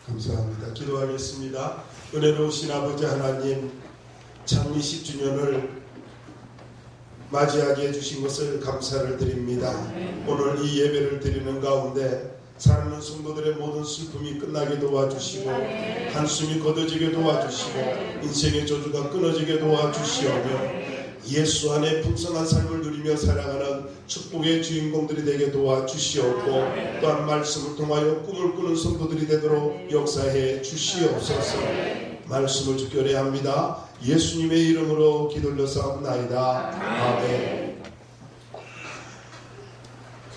감사합니다. 기도하겠습니다. 은혜로우신 아버지 하나님, 창립 10주년을 맞이하게 해주신 것을 감사를 드립니다. 오늘 이 예배를 드리는 가운데 사랑하는 성도들의 모든 슬픔이 끝나게 도와주시고 한숨이 거둬지게 도와주시고 인생의 저주가 끊어지게 도와주시오며 예수 안에 풍성한 삶을 누리며 살아가는 축복의 주인공들이 되게 도와주시옵고 또한 말씀을 통하여 꿈을 꾸는 성도들이 되도록 역사해 주시옵소서. 말씀을 주께 합니다. 예수님의 이름으로 기도올려사옵나이다. 아멘.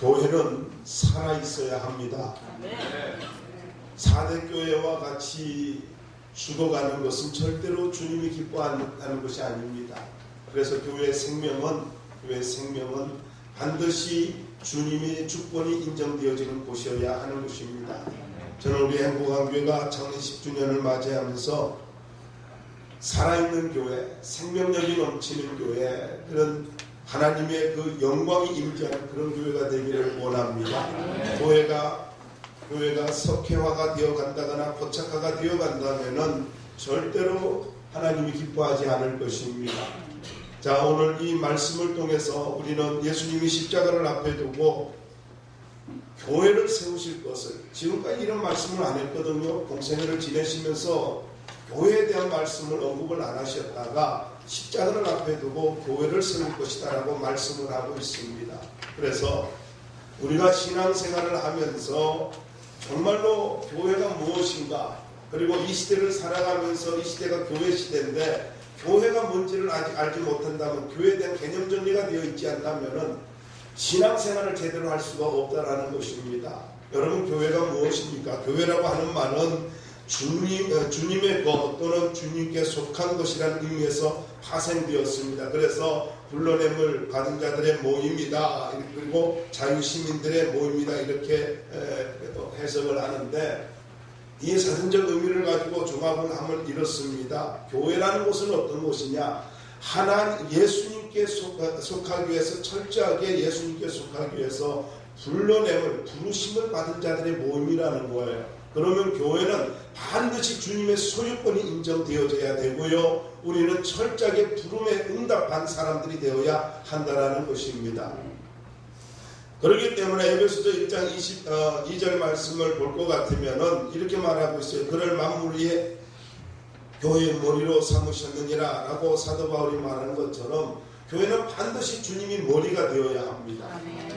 교회는 살아있어야 합니다. 4대 교회와 같이 죽어가는 것은 절대로 주님이 기뻐하는 것이 아닙니다. 그래서 교회의 생명은 반드시 주님의 주권이 인정되어지는 곳이어야 하는 것입니다. 저는 우리 행복한 교회가 창립 10주년을 맞이하면서 살아있는 교회, 생명력이 넘치는 교회, 그런 하나님의 그 영광이 임재하는 그런 교회가 되기를 원합니다. 교회가 석회화가 되어간다거나 고착화가 되어간다면은 절대로 하나님이 기뻐하지 않을 것입니다. 자, 오늘 이 말씀을 통해서 우리는 예수님이 십자가를 앞에 두고 교회를 세우실 것을, 지금까지 이런 말씀을 안 했거든요. 공생애를 지내시면서 교회에 대한 말씀을 언급을 안 하셨다가 십자가를 앞에 두고 교회를 세울 것이다 라고 말씀을 하고 있습니다. 그래서 우리가 신앙생활을 하면서 정말로 교회가 무엇인가, 그리고 이 시대를 살아가면서 이 시대가 교회 시대인데 교회가 뭔지를 아직 알지 못한다면, 교회에 대한 개념 정리가 되어 있지 않다면 신앙생활을 제대로 할 수가 없다라는 것입니다. 여러분, 교회가 무엇입니까? 교회라고 하는 말은 주님의 것 또는 주님께 속한 것이라는 의미에서 파생되었습니다. 그래서 불러냄을 받은 자들의 모임이다, 그리고 자유시민들의 모임이다, 이렇게 해석을 하는데, 이 사전적 의미를 가지고 종합을 하면 이렇습니다. 교회라는 곳은 어떤 곳이냐? 예수님께 속하기 위해서, 철저하게 예수님께 속하기 위해서 부르심을 받은 자들의 모임이라는 거예요. 그러면 교회는 반드시 주님의 소유권이 인정되어져야 되고요, 우리는 철저하게 부름에 응답한 사람들이 되어야 한다는 것입니다. 그렇기 때문에 에베소서 1장 22절 말씀을 볼 것 같으면 이렇게 말하고 있어요. 그를 만물 위에 교회의 머리로 삼으셨느니라 라고 사도 바울이 말하는 것처럼 교회는 반드시 주님이 머리가 되어야 합니다.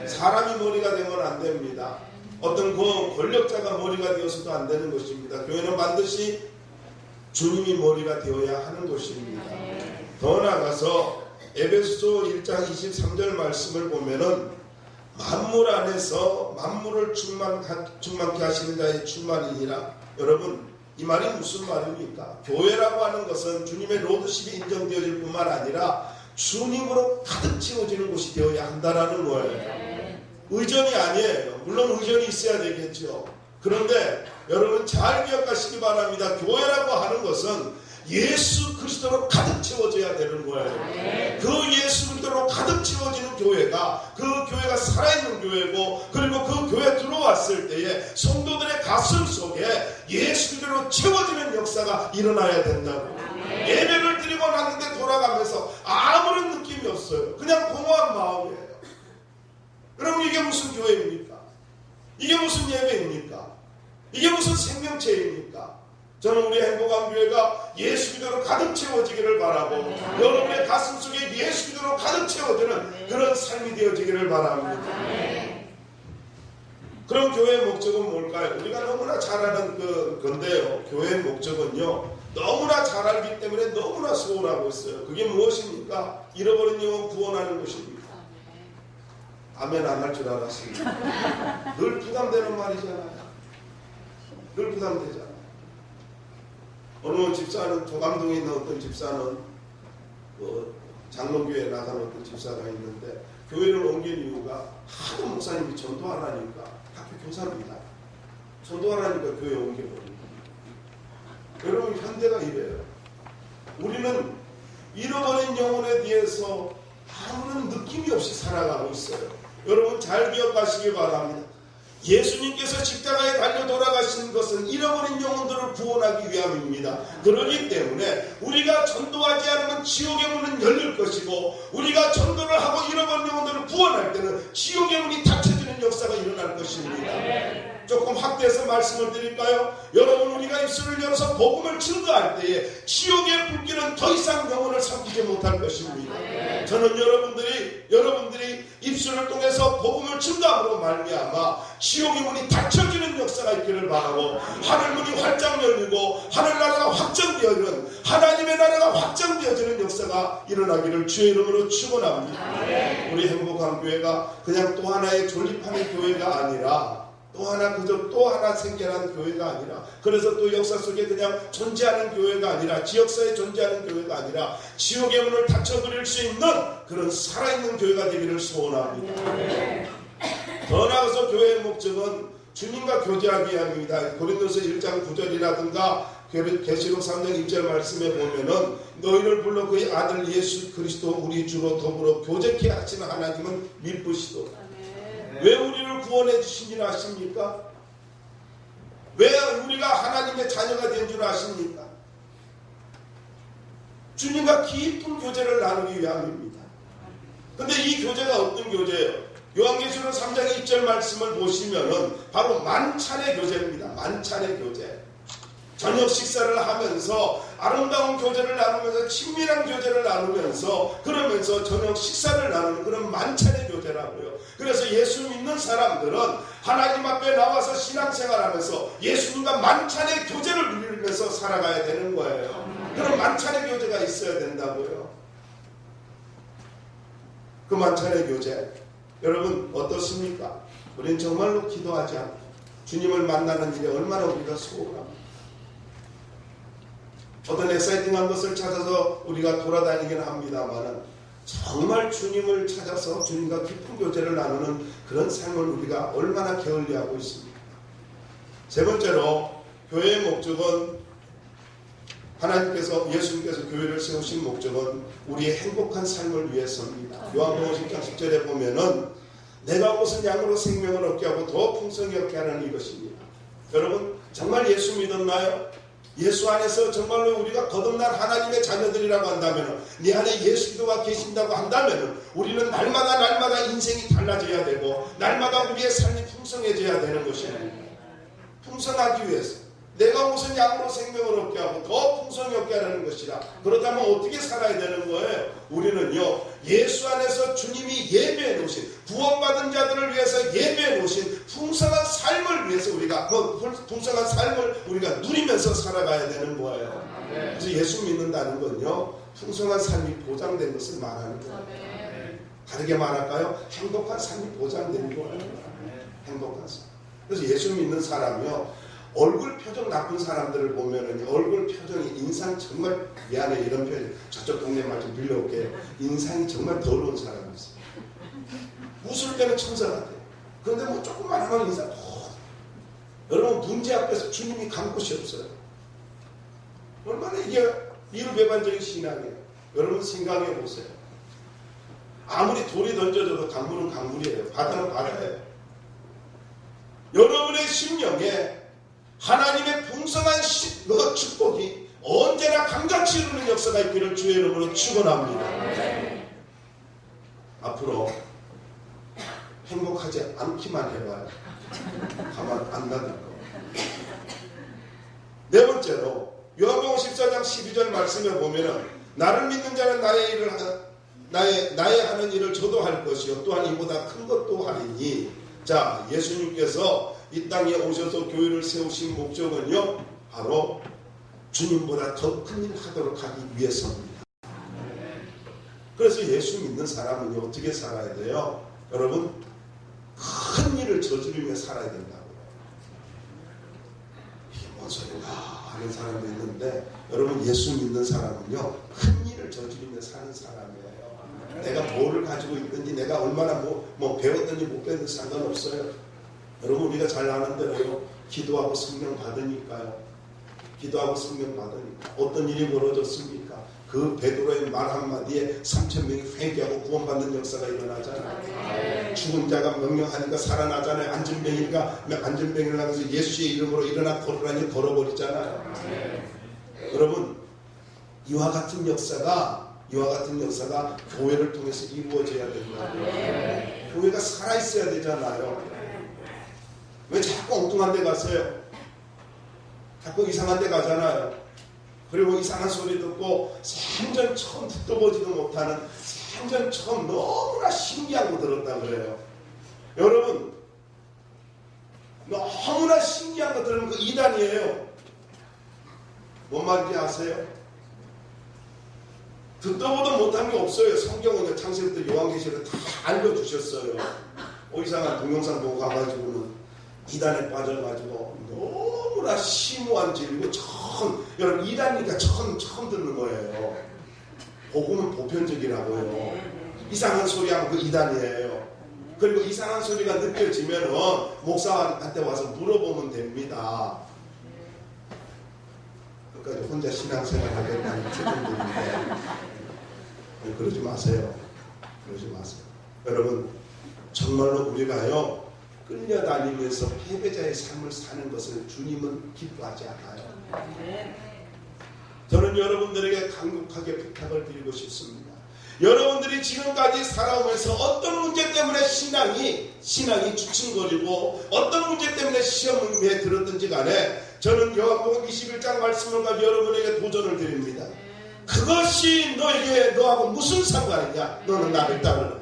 사람이 머리가 되면 안 됩니다. 어떤 권력자가 머리가 되어서도 안 되는 것입니다. 교회는 반드시 주님이 머리가 되어야 하는 것입니다. 더 나아가서 에베소서 1장 23절 말씀을 보면은 만물 안에서 만물을 충만케 하시는 자의 충만이니라. 여러분, 이 말이 무슨 말입니까? 교회라고 하는 것은 주님의 로드십이 인정되어질 뿐만 아니라 주님으로 가득 채워지는 곳이 되어야 한다라는 거예요. 의전이 아니에요. 물론 의전이 있어야 되겠죠. 그런데 여러분 잘 기억하시기 바랍니다. 교회라고 하는 것은 예수 그리스도로 가득 채워져야 되는 거예요. 그 예수 그리스도로 가득 채워지는 교회가, 그 교회가 살아있는 교회고, 그리고 그 교회에 들어왔을 때에 성도들의 가슴 속에 예수 그리스도로 채워지는 역사가 일어나야 된다고. 예배를 드리고 났는데 돌아가면서 아무런 느낌이 없어요. 그냥 공허한 마음이에요. 그럼 이게 무슨 교회입니까? 이게 무슨 예배입니까? 이게 무슨 생명체입니까? 저는 우리 행복한 교회가 예수 기도로 가득 채워지기를 바라고, 여러분의 가슴 속에 예수 기도로 가득 채워지는 그런 삶이 되어지기를 바랍니다. 그럼 교회의 목적은 뭘까요? 우리가 너무나 잘 아는 건데요, 교회의 목적은요, 너무나 잘 알기 때문에 너무나 소원하고 있어요. 그게 무엇입니까? 잃어버린 영혼 구원하는 것입니다. 아멘 안 할 줄 알았습니다. 늘 부담되는 말이잖아요. 늘 부담되잖아요. 어느 집사는, 조감동에 있는 어떤 집사는 장로교회에 나간 어떤 집사가 있는데, 교회를 옮긴 이유가 하도 목사님이 전도하라니까, 학교 교사입니다. 전도하라니까 교회에 옮겨버립니다. 여러분, 현대가 이래요. 우리는 잃어버린 영혼에 대해서 아무런 느낌이 없이 살아가고 있어요. 여러분 잘 기억하시기 바랍니다. 예수님께서 십자가에 달려 돌아가신 것은 잃어버린 영혼들을 구원하기 위함입니다. 그러기 때문에 우리가 전도하지 않으면 지옥의 문은 열릴 것이고, 우리가 전도를 하고 잃어버린 영혼들을 구원할 때는 지옥의 문이 닫혀지는 역사가 일어날 것입니다. 조금 확대해서 말씀을 드릴까요? 여러분, 우리가 입술을 열어서 복음을 증거할 때에 지옥의 불길은 더 이상 영혼을 삼키지 못할 것입니다. 저는 여러분들이 입술을 통해서 복음을 증거함으로 말미암아 지옥의 문이 닫혀지는 역사가 있기를 바라고, 하늘 문이 활짝 열리고 하늘나라가 확정되어지는, 하나님의 나라가 확정되어지는 역사가 일어나기를 주의 이름으로 축원합니다. 우리 행복한 교회가 그냥 또 하나의 존립하는 교회가 아니라, 또 하나 생겨난 교회가 아니라, 그래서 또 역사 속에 그냥 존재하는 교회가 아니라, 지역사에 존재하는 교회가 아니라 지옥의 문을 닫혀버릴 수 있는 그런 살아있는 교회가 되기를 소원합니다. 더 나아가서 교회의 목적은 주님과 교제하기 위함입니다. 고린도서 1장 9절이라든가 계시록 3장 1절 말씀에 보면은 너희를 불러 그의 아들 예수 그리스도 우리 주로 더불어 교제케 하시는 하나님은 미쁘시도다. 왜 우리를 구원해 주신 줄 아십니까? 왜 우리가 하나님의 자녀가 된 줄 아십니까? 주님과 깊은 교제를 나누기 위함입니다. 근데 이 교제가 어떤 교제예요? 요한계시록 3장 2절 말씀을 보시면은 바로 만찬의 교제입니다. 만찬의 교제. 저녁 식사를 하면서 아름다운 교제를 나누면서, 친밀한 교제를 나누면서, 그러면서 저녁 식사를 나누는 그런 만찬의 교제라고요. 그래서 예수 믿는 사람들은 하나님 앞에 나와서 신앙생활하면서 예수님과 만찬의 교제를 누리면서 살아가야 되는 거예요. 그런 만찬의 교제가 있어야 된다고요. 그 만찬의 교제, 여러분 어떻습니까? 우리는 정말로 기도하지 않고 주님을 만나는 일에 얼마나 우리가 소홀합니다. 어떤 엑사이팅한 것을 찾아서 우리가 돌아다니긴 합니다만, 정말 주님을 찾아서 주님과 깊은 교제를 나누는 그런 삶을 우리가 얼마나 게을리하고 있습니까? 세 번째로, 교회의 목적은, 하나님께서, 예수님께서 교회를 세우신 목적은 우리의 행복한 삶을 위해서입니다. 요한복음 10장 10절에 보면은 내가 옷은 양으로 생명을 얻게 하고 더 풍성히 얻게 하는 이것입니다. 여러분, 정말 예수 믿었나요? 예수 안에서 정말로 우리가 거듭난 하나님의 자녀들이라고 한다면, 네 안에 예수 그리스도가 계신다고 한다면, 우리는 날마다 인생이 달라져야 되고 날마다 우리의 삶이 풍성해져야 되는 것입니다. 풍성하기 위해서 내가 무슨 양으로 생명을 얻게 하고 더 풍성히 얻게 하는 것이라. 그렇다면 어떻게 살아야 되는 거예요? 우리는요, 예수 안에서 주님이 예배해 놓으신, 구원받은 자들을 위해서 예배해 놓으신 풍성한 삶을 위해서 우리가, 풍성한 삶을 우리가 누리면서 살아가야 되는 거예요. 그래서 예수 믿는다는 건요, 풍성한 삶이 보장된 것을 말하는 거예요. 다르게 말할까요? 행복한 삶이 보장된 거예요. 행복한 삶. 그래서 예수 믿는 사람이요, 얼굴 표정 나쁜 사람들을 보면은 얼굴 표정이, 인상 정말, 미안해 이런 표현, 저쪽 동네 말 좀 빌려올게, 인상이 정말 더러운 사람이 있어요. 웃을 때는 천사 같아요. 그런데 뭐 조금만 하면 인상, 여러분, 문제 앞에서 주님이 간 곳이 없어요. 얼마나 이게 이루배반적인 신앙이에요. 여러분 생각해 보세요. 아무리 돌이 던져져도 강물은 강물이에요. 바다는 바다예요. 여러분의 심령에 하나님의 풍성한 축복이 언제나 강같이 이루는 역사가 있기를 주의 이름으로 축원합니다. 앞으로 행복하지 않기만 해봐요. 가만 안 놔둘 거예요. 네 번째로, 요한복음 14장 12절 말씀에 보면은 나를 믿는 자는 나의 하는 일을 저도 할 것이요 또한 이보다 큰 것도 하리니. 자, 예수님께서 이 땅에 오셔서 교회를 세우신 목적은요, 바로 주님보다 더 큰 일 하도록 하기 위해서입니다. 그래서 예수 믿는 사람은요, 어떻게 살아야 돼요? 여러분, 큰 일을 저지르며 살아야 된다고요. 이게 뭔 소리인가 하는 사람도 있는데, 여러분, 예수 믿는 사람은요, 큰 일을 저지르며 사는 사람이에요. 내가 뭐를 가지고 있든지, 내가 얼마나 뭐 배웠든지 못 배웠든지 상관없어요. 여러분, 우리가 잘 아는 대로요, 기도하고 성령 받으니까요. 기도하고 성령 받으니까 어떤 일이 벌어졌습니까? 그 베드로의 말 한마디에 3,000명이 회개하고 구원받는 역사가 일어나잖아요. 죽은 자가 명령하니까 살아나잖아요. 안전병이를 하면서 예수의 이름으로 일어나 걸으라니 걸어버리잖아요. 여러분, 이와 같은 역사가 교회를 통해서 이루어져야 된다. 교회가 살아있어야 되잖아요. 왜 자꾸 엉뚱한 데 가세요? 자꾸 이상한 데 가잖아요. 그리고 이상한 소리 듣고 생전 처음 듣도 보지도 못하는 생전 처음 너무나 신기한 거 들었다 그래요. 여러분, 너무나 신기한 거 들으면 그 이단이에요. 뭔 말인지 아세요? 듣도 보도 못한 게 없어요. 성경은 창세부터 요한계시를 다 알려주셨어요. 이상한 동영상 보고 가가지고는 이단에 빠져가지고 너무나 심오한 진리고 여러분 이단이니까 처음 듣는 거예요. 복음은 보편적이라고요. 이상한 소리 하면 그 이단이에요. 그리고 이상한 소리가 느껴지면 목사한테 와서 물어보면 됩니다. 그러니까 혼자 신앙생활 하겠다는 책임들인데 그러지 마세요. 여러분, 정말로 우리가요 끌려다니면서 패배자의 삶을 사는 것을 주님은 기뻐하지 않아요. 저는 여러분들에게 강력하게 부탁을 드리고 싶습니다. 여러분들이 지금까지 살아오면서 어떤 문제 때문에 신앙이 주춤거리고 어떤 문제 때문에 시험에 들었든지 간에 저는 요한복음 21장 말씀을 가지고 여러분에게 도전을 드립니다. 그것이 너하고 무슨 상관이냐? 너는 나를 따르라.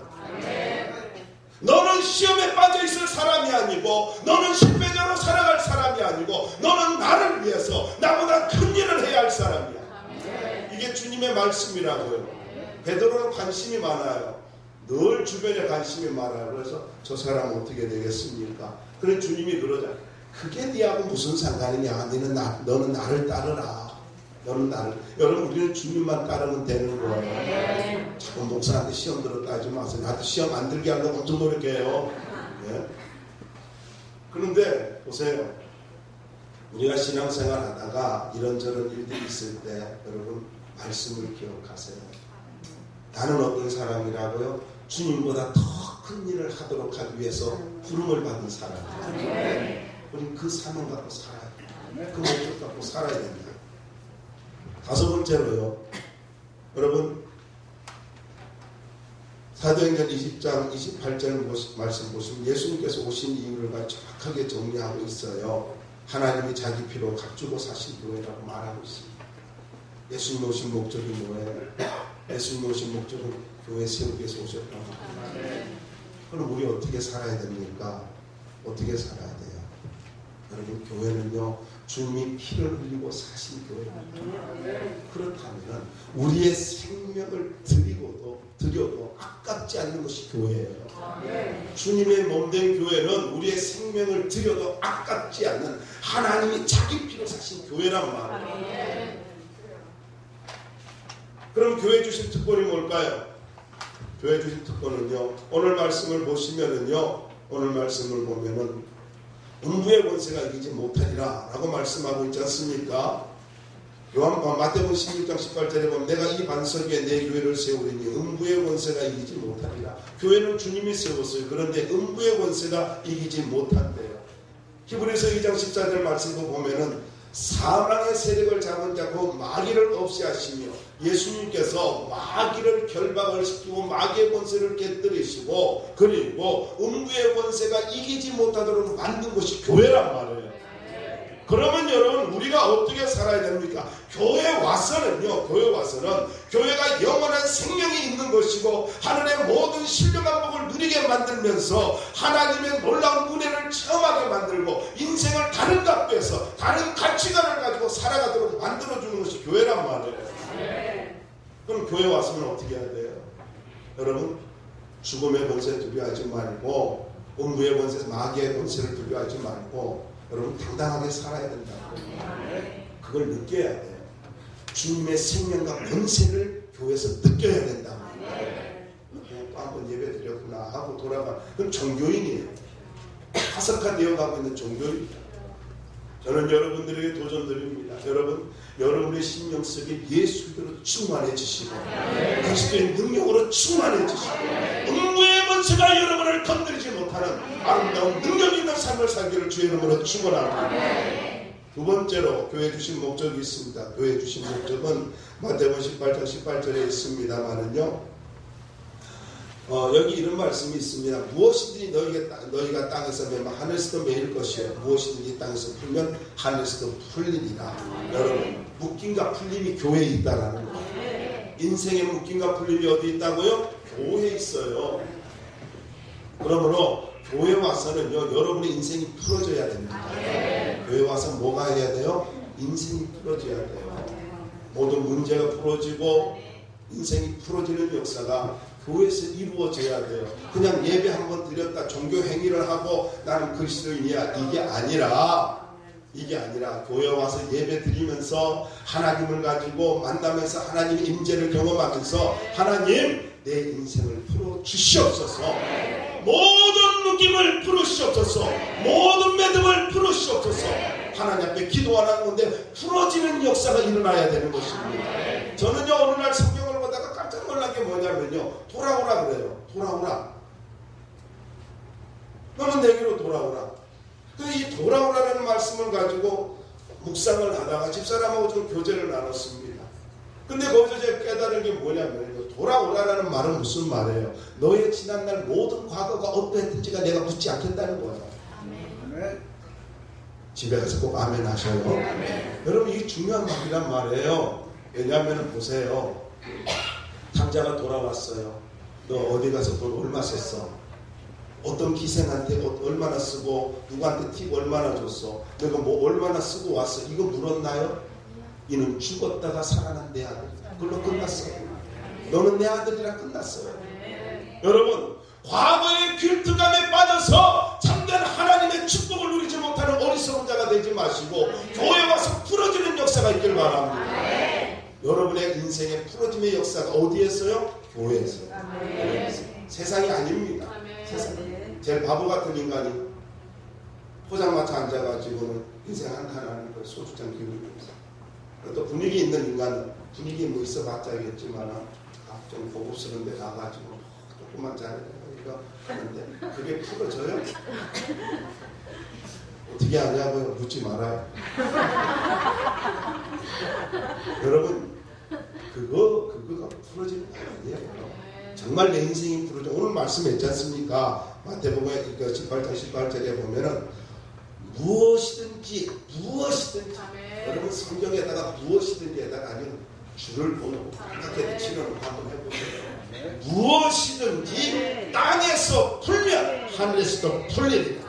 너는 시험에 빠져있을 사람이 아니고 너는 실패자로 살아갈 사람이 아니고 너는 나를 위해서 나보다 큰 일을 해야 할 사람이야. 이게 주님의 말씀이라고요. 베드로는 관심이 많아요. 늘 주변에 관심이 많아요. 그래서 저 사람은 어떻게 되겠습니까? 그래 주님이 그러잖아요. 그게 네하고 무슨 상관이냐? 너는 나를 따르라. 여러분 우리는 주님만 따르면 되는 거예요. 자꾸 목사한테 시험 들었다 하지 마세요. 나한테 시험 안 들게 하려고 엄청 노력해요. 예? 그런데 보세요. 우리가 신앙생활 하다가 이런저런 일들이 있을 때 여러분 말씀을 기억하세요. 나는 어떤 사람이라고요? 주님보다 더 큰 일을 하도록 하기 위해서 부름을 받은 사람이에요. 우리는 그 사명 갖고 살아야 돼요. 그 목적 갖고 살아야 됩니다. 5번째로요. 여러분 사도행전 20장 28절 말씀 보시면 예수님께서 오신 이유를 정확하게 정리하고 있어요. 하나님이 자기 피로 값주고 사신 교회라고 말하고 있습니다. 예수님 오신 목적이 뭐예요? 예수님 오신 목적은 교회 세우기 위해서 오셨다고 합니다. 그럼 우리 어떻게 살아야 됩니까? 어떻게 살아야 돼요? 여러분 교회는요 주님이 피를 흘리고 사신 교회입니다. 그렇다면 우리의 생명을 드려도 아깝지 않는 것이 교회예요. 주님의 몸된 교회는 우리의 생명을 드려도 아깝지 않는 하나님이 자기 피로 사신 교회란 말이에요. 그럼 교회 주신 특권이 뭘까요? 교회 주신 특권은요 오늘 말씀을 보시면은요 오늘 말씀을 보면은 음부의 권세가 이기지 못하리라 라고 말씀하고 있지 않습니까? 마태복음 16장 18절에 보면 내가 이 반석 위에 내 교회를 세우리니 음부의 권세가 이기지 못하리라. 교회는 주님이 세웠어요. 그런데 음부의 권세가 이기지 못한대요. 히브리서 2장 14절 말씀도 보면은 사망의 세력을 잡은 자고 마귀를 없애하시며 예수님께서 마귀를 결박을 시키고 마귀의 권세를 깨뜨리시고 그리고 음부의 권세가 이기지 못하도록 만든 것이 교회란 말이에요. 그러면 여러분 우리가 어떻게 살아야 됩니까? 교회에 와서는 교회가 영원한 생명이 있는 것이고 하늘의 모든 신령한 복을 누리게 만들면서 하나님의 놀라운 은혜를 체험하게 만들고 인생을 다른 각도에서 다른 가치관을 가지고 살아가도록 만들어주는 것이 교회란 말이에요. 그럼 교회 왔으면 어떻게 해야 돼요? 여러분 죽음의 권세 두려워하지 말고 음부의 권세 마귀의 권세를 두려워하지 말고 여러분 당당하게 살아야 된다고. 그걸 느껴야 돼요. 주님의 생명과 권세를 교회에서 느껴야 된다고. 또 한번 예배 드렸구나 하고 돌아가. 그럼 종교인이에요. 화석화 되어가고 있는 종교인이에요. 저는 여러분들에게 도전드립니다. 여러분의 심령 속에 예수로 충만해지시고 그리스도의 능력으로 충만해지시고 음부의 권세가 여러분을 건드리지 못하는 아름다운 능력 있는 삶을 살기를 주의 이름으로 축원합니다. 두 번째로 교회 주신 목적이 있습니다. 교회 주신 목적은 마태복음 18장 18절에 있습니다만은요. 여기 이런 말씀이 있습니다. 무엇이든지 너희가 땅에서 매면 하늘에서도 매일 것이요 무엇이든지 땅에서 풀면 하늘에서도 풀리리라. 여러분 묶임과 풀림이 교회에 있다라는 거예요. 인생의 묶임과 풀림이 어디 있다고요? 교회에 있어요. 그러므로 교회 와서는요 여러분의 인생이 풀어져야 됩니다. 교회 와서 뭐가 해야 돼요? 인생이 풀어져야 돼요. 모든 문제가 풀어지고 인생이 풀어지는 역사가 교회에서 이루어져야 돼요. 그냥 예배 한번 드렸다 종교 행위를 하고 나는 그리스도인이야 이게 아니라 교회 와서 예배 드리면서 하나님을 가지고 만나면서 하나님의 임재를 경험하면서 하나님 내 인생을 풀어주시옵소서. 모든 묶임을 풀으시옵소서. 모든 매듭을 풀으시옵소서. 하나님 앞에 기도하는 건데 풀어지는 역사가 일어나야 되는 것입니다. 저는요 어느 날 성경을 보다가 깜짝 놀란 게 뭐냐면요 돌아오라 그래요. 돌아오라. 너는 내게로 돌아오라. 이 돌아오라는 말씀을 가지고 묵상을 하다가 집사람하고 좀 교제를 나눴습니다. 근데 거기서 제가 깨달은 게 뭐냐면요 돌아오라는 말은 무슨 말이에요? 너의 지난날 모든 과거가 어떠했든지가 내가 묻지 않겠다는 거예요. 아멘. 집에 가서 꼭 아멘 하셔요. 아멘. 여러분 이게 중요한 말이란 말이에요. 왜냐하면 보세요. 탕자가 돌아왔어요. 너 어디 가서 돈 얼마 썼어? 어떤 기생한테 얼마나 쓰고 누구한테 팁 얼마나 줬어? 내가 뭐 얼마나 쓰고 왔어? 이거 물었나요? 이는 죽었다가 살아난 내 아들. 그걸로 끝났어요. 너는 내 아들이라 끝났어요. 여러분 과거의 균등감에 빠져서 참된 하나님의 축복을 누리지 못하는 어리석은 자가 되지 마시고 교회 와서 풀어지는 역사가 있길 바랍니다. 여러분의 인생의 풀어짐의 역사가 어디에서요? 교회에서요. 세상이 아닙니다. 세상. 제일 바보 같은 인간이 포장마차 앉아가지고는 인생 한탄하는 걸 소주잔 기울이면서 또 분위기 있는 인간은 분위기 뭐 있어봤자 알겠지만 좀 고급스러운 데 가가지고 조금만 잘해야 이거 하는데 그게 풀어져요? 어떻게 하냐고요? 묻지 말아요. 여러분 그거가 풀어지는 거 아니에요. 정말 내 인생이 풀어져. 오늘 말씀했지 않습니까? 마태복음 18장 18절에 보면은 무엇이든지 여러분 성경에다가 무엇이든지에다가 아니면 줄을 보고 생각해도 치료를 한번 해보세요. 무엇이든지 땅에서 풀면 하늘에서도 풀리리라.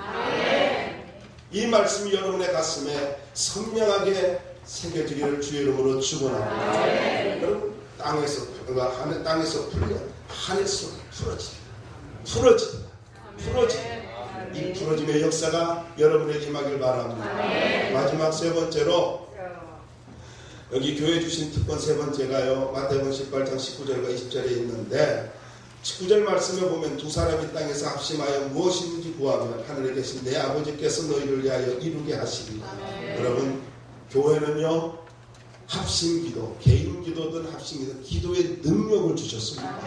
이 말씀이 여러분의 가슴에 선명하게 새겨지기를 주의 이름으로 축원합니다. 여러분 땅에서 풀면 하늘에서 풀어진다. 이 풀어짐의 역사가 여러분에게 임하길 바랍니다. 마지막 세 번째로 여기 교회 주신 특권 세 번째가요 마태복음 18장 19절과 20절에 있는데 19절 말씀에 보면 두 사람이 땅에서 합심하여 무엇이든지 구하면 하늘에 계신 내 아버지께서 너희를 위하여 이루게 하시리라. 여러분 교회는요 합심기도 개인 기도든 합심기도 기도의 능력을 주셨습니다.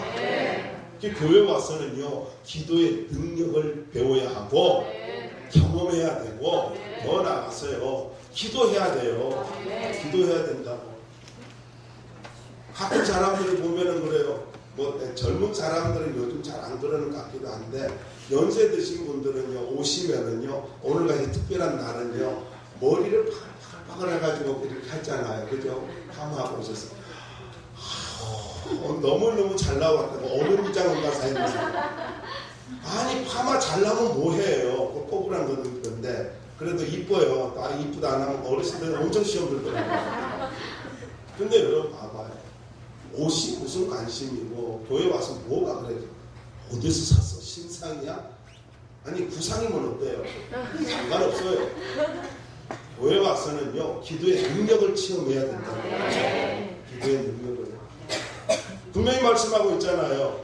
교회 와서는요 기도의 능력을 배워야 하고 경험해야 되고 더 나아가서요 기도해야 돼요. 기도해야 된다고. 가끔 사람들이 보면은 그래요. 뭐 젊은 사람들은 요즘 잘 안 그러는 것 같기도 한데 연세 드신 분들은요 오시면은요 오늘같이 특별한 날은요 머리를 파글파글 해가지고 이렇게 하잖아요. 그죠? 파마하고 오셔서 너무너무 잘 나왔다고 어느 미장원 가서 했는데 아니 파마 잘 나면 뭐해요. 꼬불한 거는 그런데 그래도 이뻐요. 아 이쁘다 안 하면 어르신들은 엄청 시험 들더라고요. 근데 여러분 봐봐요. 옷이 무슨 관심이고 교회 와서 뭐가 그래? 어디서 샀어? 신상이야? 아니 구상이면 어때요? 상관없어요. 교회 와서는요 기도의 능력을 체험해야 된다고요. 기도의 능력을 분명히 말씀하고 있잖아요.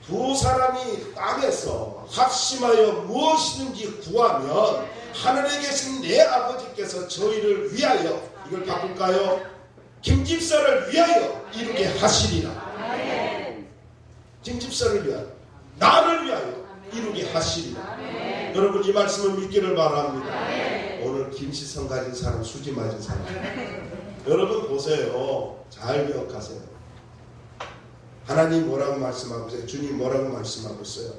두 사람이 땅에서 합심하여 무엇이든지 구하면 하늘에 계신 내 아버지께서 저희를 위하여, 이걸 바꿀까요? 김집사를 위하여 이루게 하시리라. 김집사를 위하여, 나를 위하여 이루게 하시리라. 여러분 이 말씀을 믿기를 바랍니다. 오늘 김시성 가진 사람, 수지 맞은 사람, 여러분 보세요. 잘 기억하세요. 하나님 뭐라고 말씀하고 있어요? 주님 뭐라고 말씀하고 있어요?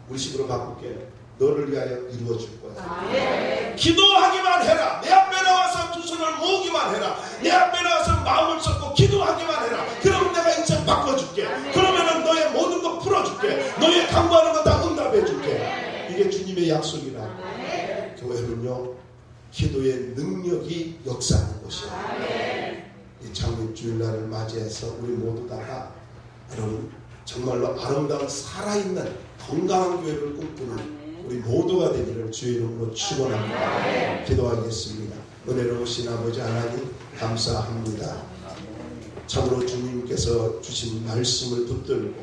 우리 식으로 바꿀게요. 너를 위하여 이루어줄 거야. 기도하기만 해라. 내 앞에 나와서 두 손을 모으기만 해라. 내 앞에 나와서 마음을 쏟고 기도하기만 해라. 그러면 내가 인생 바꿔줄게. 그러면은 너의 모든 거 풀어줄게. 너의 간구하는 거 다 응답해줄게. 이게 주님의 약속이라. 교회는요, 기도의 능력이 역사하는 곳이에요. 이 장밋 주일날을 맞이해서 우리 모두 다가 여러분 정말로 아름다운 살아있는 건강한 교회를 꿈꾸는 우리 모두가 되기를 주의 이름으로 축원합니다. 기도하겠습니다. 은혜로우신 아버지 하나님 감사합니다. 참으로 주님께서 주신 말씀을 붙들고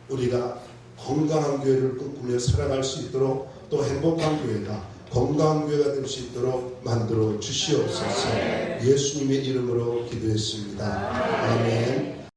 우리가 건강한 교회를 꿈꾸며 살아갈 수 있도록, 또 행복한 교회가 건강한 교회가 될 수 있도록 만들어 주시옵소서. 예수님의 이름으로 기도했습니다. 아멘.